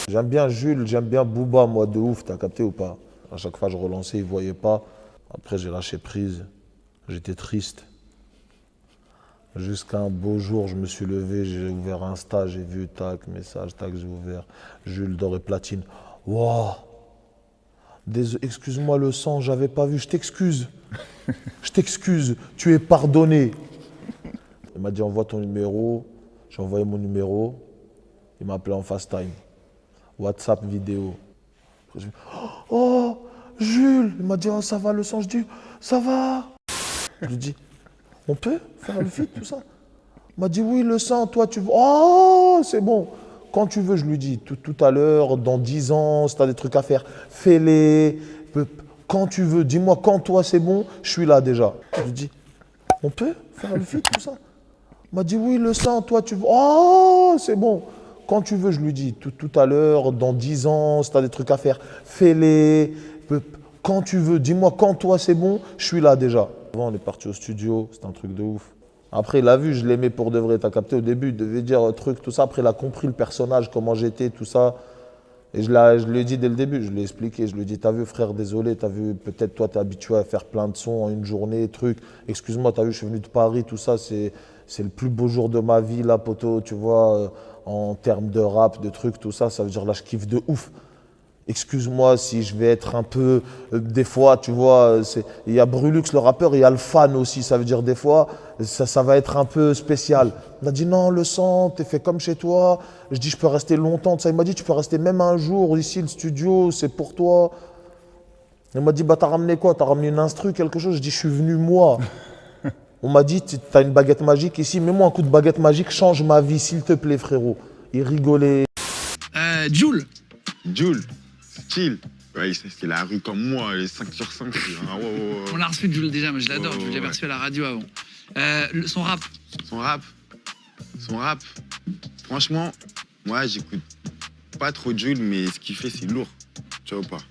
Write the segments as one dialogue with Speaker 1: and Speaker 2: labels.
Speaker 1: J'aime bien Jules, j'aime bien Booba, moi, de ouf, t'as capté ou pas? À chaque fois, je relançais, il ne voyait pas. Après, j'ai lâché prise. J'étais triste. Jusqu'à un beau jour, je me suis levé, j'ai ouvert Insta, j'ai vu, tac, message, tac, j'ai ouvert. Jules d'or et platine. Waouh! Excuse-moi le sang, j'avais pas vu, je t'excuse. Je t'excuse, tu es pardonné. Il m'a dit envoie ton numéro. J'ai envoyé mon numéro. Il m'a appelé en FaceTime. WhatsApp vidéo. Après, oh, Jules! Il m'a dit oh, ça va le sang, je dis ça va. Je lui dis on peut faire le feat, tout ça? Il m'a dit oui, le sang, toi tu veux. Oh, c'est bon. Quand tu veux, je lui dis, tout à l'heure, dans 10 ans, si tu as des trucs à faire, fais-les. Quand tu veux, dis-moi quand toi c'est bon, je suis là déjà. Je lui dis, on peut faire le feat, tout ça? Il m'a dit oui, le sang, toi tu veux. Oh, c'est bon. Quand tu veux, je lui dis, tout à l'heure, dans 10 ans, si tu as des trucs à faire, fais-les. Quand tu veux, dis-moi quand toi c'est bon, je suis là déjà. Avant, on est parti au studio, c'était un truc de ouf. Après, il a vu, je l'aimais pour de vrai. T'as capté au début, il devait dire truc, tout ça. Après, il a compris le personnage, comment j'étais, tout ça. Et je lui ai dit dès le début, je lui ai expliqué. Je lui ai dit, t'as vu, frère, désolé, t'as vu, peut-être toi, t'es habitué à faire plein de sons en une journée, truc. Excuse-moi, t'as vu, je suis venu de Paris, tout ça. C'est le plus beau jour de ma vie, là, poteau, tu vois, en termes de rap, de trucs, tout ça. Ça veut dire, là, je kiffe de ouf. Excuse-moi si je vais être un peu, des fois, tu vois, il y a Brulux le rappeur, il y a le fan aussi, ça veut dire des fois, ça va être un peu spécial. Il m'a dit non, le sang, t'es fait comme chez toi. Je dis je peux rester longtemps, ça. Il m'a dit tu peux rester même un jour ici, le studio, c'est pour toi. Il m'a dit bah t'as ramené quoi? T'as ramené une instru, quelque chose? Je dis je suis venu moi. On m'a dit t'as une baguette magique ici, mets-moi un coup de baguette magique, change ma vie s'il te plaît frérot. Il rigolait.
Speaker 2: Jules.
Speaker 3: Jules. Chill. Ouais, c'est la rue comme moi, les 5 sur 5. Ah, ouais, ouais, ouais.
Speaker 2: On l'a reçu de Jules déjà, mais je l'adore. Je l'avais reçu à la radio avant. Son rap.
Speaker 3: Son rap. Franchement, moi, j'écoute pas trop Jules, mais ce qu'il fait, c'est lourd. Tu vois ou pas?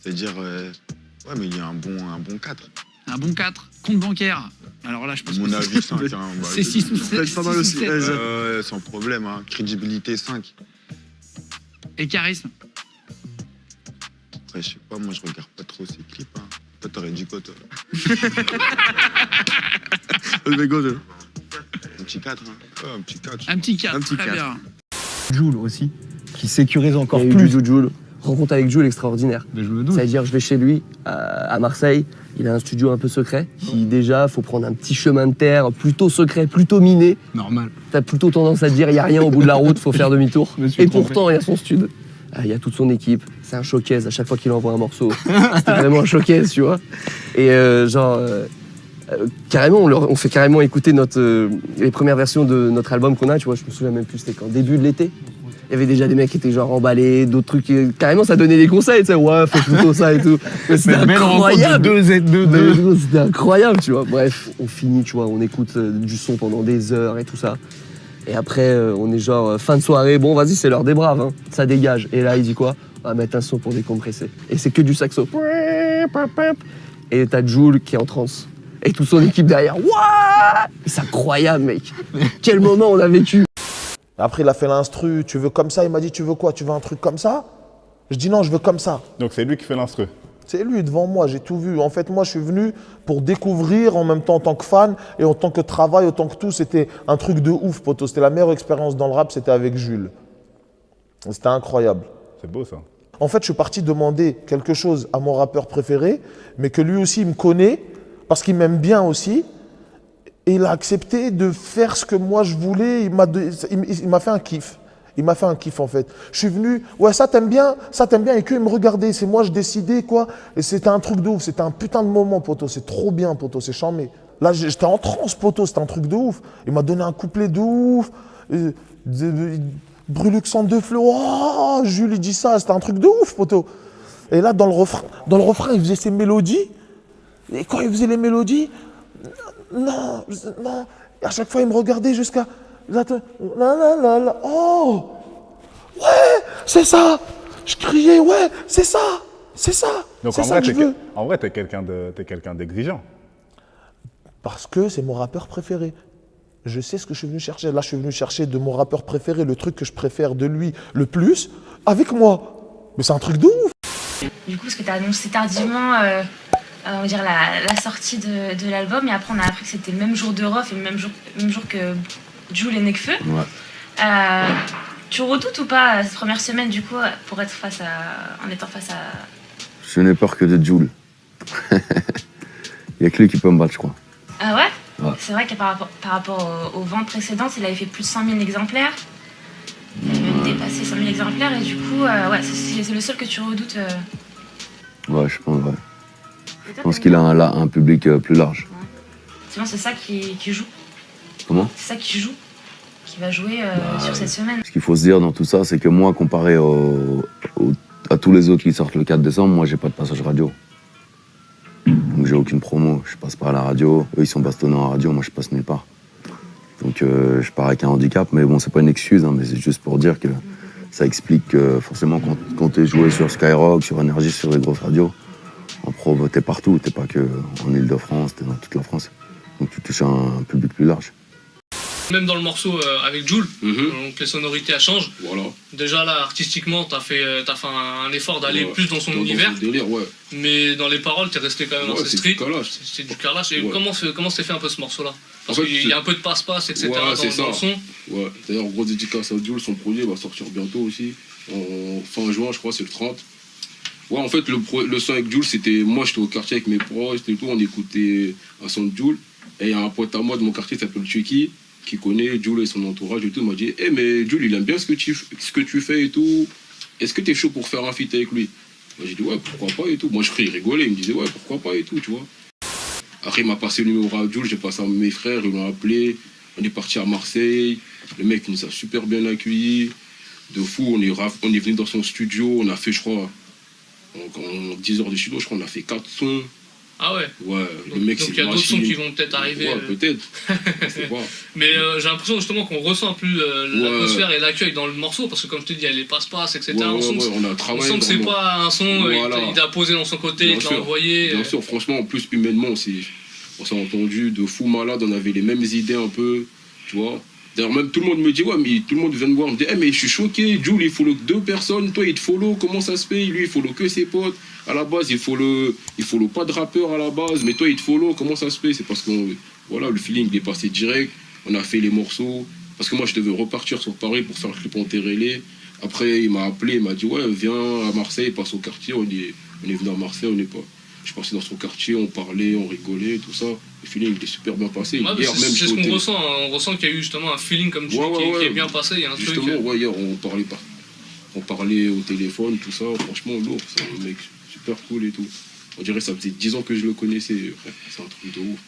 Speaker 3: C'est-à-dire, ouais, mais il y a un bon 4.
Speaker 2: Un bon 4. Compte bancaire. Alors là, je pense
Speaker 3: à mon avis, 5. Hein,
Speaker 2: c'est 6 ou 7.
Speaker 3: Pas mal aussi. Sans problème. Hein. Crédibilité, 5.
Speaker 2: Et charisme.
Speaker 3: Après, je sais pas, moi je regarde pas trop ces clips. Hein. Toi, t'aurais dit quoi, toi? Le mégot, un petit 4. Hein. Oh, un petit 4.
Speaker 2: Un petit 4, très 4. Bien.
Speaker 4: Jules aussi, qui sécurise encore
Speaker 5: plus. Jules. Rencontre avec Jules extraordinaire. C'est-à-dire, je vais chez lui, à Marseille. Il a un studio un peu secret. Qui, déjà, faut prendre un petit chemin de terre, plutôt secret, plutôt miné.
Speaker 4: Normal.
Speaker 5: T'as plutôt tendance à dire, il n'y a rien au bout de la route, faut faire demi-tour. Et pourtant, il y a son studio. Il y a toute son équipe, c'est un showcase à chaque fois qu'il envoie un morceau. C'était vraiment un showcase, tu vois. Et carrément, on fait carrément écouter les premières versions de notre album qu'on a, tu vois, je me souviens même plus, c'était quand, début de l'été. Il y avait déjà des mecs qui étaient genre emballés, d'autres trucs, carrément ça donnait des conseils, tu sais, ouais, fais plutôt ça et tout. C'était incroyable. C'était incroyable, tu vois. Bref, on finit, tu vois, on écoute du son pendant des heures et tout ça. Et après, on est genre fin de soirée, bon vas-y, c'est l'heure des braves, hein. Ça dégage. Et là, il dit quoi? On va mettre un son pour décompresser. Et c'est que du saxo. Et t'as Jules qui est en transe. Et toute son équipe derrière. Wouah! C'est incroyable, mec. Quel moment on a vécu.
Speaker 1: Après, il a fait l'instru. Tu veux comme ça? Il m'a dit tu veux quoi? Tu veux un truc comme ça? Je dis non, je veux comme ça.
Speaker 6: Donc c'est lui qui fait l'instru?
Speaker 1: C'est lui devant moi, j'ai tout vu. En fait, moi, je suis venu pour découvrir en même temps en tant que fan et en tant que travail, autant que tout. C'était un truc de ouf, poto. C'était la meilleure expérience dans le rap, c'était avec Jules. C'était incroyable.
Speaker 6: C'est beau, ça.
Speaker 1: En fait, je suis parti demander quelque chose à mon rappeur préféré, mais que lui aussi, il me connaît, parce qu'il m'aime bien aussi. Et il a accepté de faire ce que moi, je voulais. Il m'a fait un kiff. Il m'a fait un kiff en fait. Je suis venu, ouais, ça t'aimes bien, et qu'il me regardait. C'est moi, je décidais quoi. Et c'était un truc de ouf, c'était un putain de moment, poto. C'est trop bien, poto, c'est charmé. Là, j'étais en transe, poto, c'était un truc de ouf. Il m'a donné un couplet de ouf. Brulux en deux fleurs, oh, Jules, il dit ça, c'était un truc de ouf, poto. Et là, dans le refrain, il faisait ses mélodies. Et quand il faisait les mélodies, non. Et à chaque fois, il me regardait jusqu'à. Oh! Ouais! C'est ça! Je criais, ouais! C'est ça! C'est ça!
Speaker 6: Donc
Speaker 1: c'est ça que je veux.
Speaker 6: En vrai, t'es quelqu'un d'exigeant.
Speaker 1: Parce que c'est mon rappeur préféré. Je sais ce que je suis venu chercher. Là, je suis venu chercher de mon rappeur préféré le truc que je préfère de lui le plus. avec moi. Mais c'est un truc de ouf.
Speaker 7: Du coup, parce que tu as annoncé tardivement on va dire la sortie de l'album, et après on a appris que c'était le même jour de Rof et le même jour que Jul et Nekfeu.
Speaker 8: Ouais.
Speaker 7: Tu redoutes ou pas cette première semaine, du coup, pour être en étant face à...
Speaker 8: Je n'ai peur que de Jul. Il n'y a que lui qui peut me battre, je crois.
Speaker 7: Ah ouais,
Speaker 8: Ouais.
Speaker 7: C'est vrai que par rapport aux ventes précédentes, il avait fait plus de 100 000 exemplaires. Il avait même dépassé 100 000 exemplaires, et du coup, ouais, c'est le seul que tu redoutes.
Speaker 8: Ouais, je pense, ouais. Je pense qu'il a un public plus large.
Speaker 7: Sinon, c'est ça qui joue.
Speaker 8: Comment?
Speaker 7: C'est ça qui joue, qui va jouer sur cette semaine.
Speaker 8: Ce qu'il faut se dire dans tout ça, c'est que moi, comparé à tous les autres qui sortent le 4 décembre, moi, j'ai pas de passage radio. Donc j'ai aucune promo, je passe pas à la radio. Eux, ils sont bastonnés en radio, moi, je passe nulle part. Donc je pars avec un handicap, mais bon, c'est pas une excuse, hein, mais c'est juste pour dire que ça explique que forcément, quand t'es joué sur Skyrock, sur Énergie, sur les grosses radios, en pro, t'es partout, t'es pas que en Ile-de-France, t'es dans toute la France. Donc tu touches un public plus large.
Speaker 9: Même dans le morceau avec Jul, donc les sonorités elles changent.
Speaker 10: Voilà.
Speaker 9: Déjà là, artistiquement, t'as fait un effort d'aller
Speaker 10: Ouais.
Speaker 9: plus dans son
Speaker 10: Dans
Speaker 9: univers.
Speaker 10: son délire, ouais.
Speaker 9: Mais dans les paroles, t'es resté quand même
Speaker 10: Ouais,
Speaker 9: assez
Speaker 10: c'est
Speaker 9: street.
Speaker 10: du calage.
Speaker 9: C'est du carrelage. Et
Speaker 10: Ouais.
Speaker 9: comment s'est fait un peu ce morceau-là? Parce
Speaker 10: En fait,
Speaker 9: qu'il y a un peu de passe-passe, etc.
Speaker 10: Ouais,
Speaker 9: dans
Speaker 10: c'est ça.
Speaker 9: le son.
Speaker 10: Ouais. D'ailleurs, grosse dédicace à Jul, son projet va sortir bientôt aussi. En fin juin, je crois, c'est le 30. Ouais, en fait, le son avec Jul, c'était. Moi, j'étais au quartier avec mes proches et tout, on écoutait un son de Jul. Et il y a un pote à moi de mon quartier qui s'appelle Chucky, qui connaît Jul et son entourage et tout. Il m'a dit, hey, mais Jul, il aime bien ce que tu fais et tout. Est-ce que t'es chaud pour faire un feat avec lui? Moi, j'ai dit, ouais, pourquoi pas et tout. Moi, il rigolait, il me disait, ouais, pourquoi pas et tout, tu vois. Après, il m'a passé le numéro à Jul, j'ai passé à mes frères, ils l'ont appelé. On est parti à Marseille. Le mec, il nous a super bien accueillis. De fou, on est venu dans son studio. On a fait, je crois, en 10 heures de studio, je crois, on a fait 4 sons.
Speaker 9: Ah ouais.
Speaker 10: Ouais,
Speaker 9: Donc
Speaker 10: le mec,
Speaker 9: il
Speaker 10: c'est
Speaker 9: y a
Speaker 10: une
Speaker 9: d'autres sons
Speaker 10: machine.
Speaker 9: qui vont peut-être arriver.
Speaker 10: Ouais, peut-être. Je sais pas.
Speaker 9: Mais j'ai l'impression justement qu'on ressent plus l'atmosphère et l'accueil dans le morceau, parce que comme je te dis, il y a les passe-passe, etc.
Speaker 10: Ouais,
Speaker 9: on sent que,
Speaker 10: on a travaillé.
Speaker 9: on sent que c'est
Speaker 10: vraiment.
Speaker 9: pas un son,
Speaker 10: Voilà.
Speaker 9: il t'a posé dans son côté,
Speaker 10: Bien
Speaker 9: il te l'a
Speaker 10: sûr.
Speaker 9: envoyé.
Speaker 10: Bien sûr, franchement, en plus, humainement, on s'est entendu de fou malade, on avait les mêmes idées un peu, tu vois. D'ailleurs, même tout le monde me dit, ouais, mais tout le monde vient me voir, me dit, hey, mais je suis choqué, Jul, il follow que 2 personnes, toi, il te follow, comment ça se fait? Lui, il follow que ses potes. À la base, il follow pas de rappeur à la base, mais toi, il te follow, comment ça se fait? C'est parce que, voilà, le feeling, il est passé direct, on a fait les morceaux, parce que moi, je devais repartir sur Paris pour faire le clip en Terrelé. Après, il m'a appelé, il m'a dit, ouais, viens à Marseille, passe au quartier, on est venu à Marseille, on n'est pas. Je suis passé dans son quartier, on parlait, on rigolait, tout ça. Le feeling il est super bien passé.
Speaker 9: Ouais,
Speaker 10: Hier, même,
Speaker 9: c'est ce qu'on ressent, hein. On ressent qu'il y a eu justement un feeling comme tu dis qui est bien passé, il y a un
Speaker 10: justement,
Speaker 9: truc.
Speaker 10: ouais, hier, on parlait au téléphone, tout ça, franchement, lourd. C'est un mec super cool et tout. On dirait que ça faisait 10 ans que je le connaissais, frère. C'est un truc de ouf.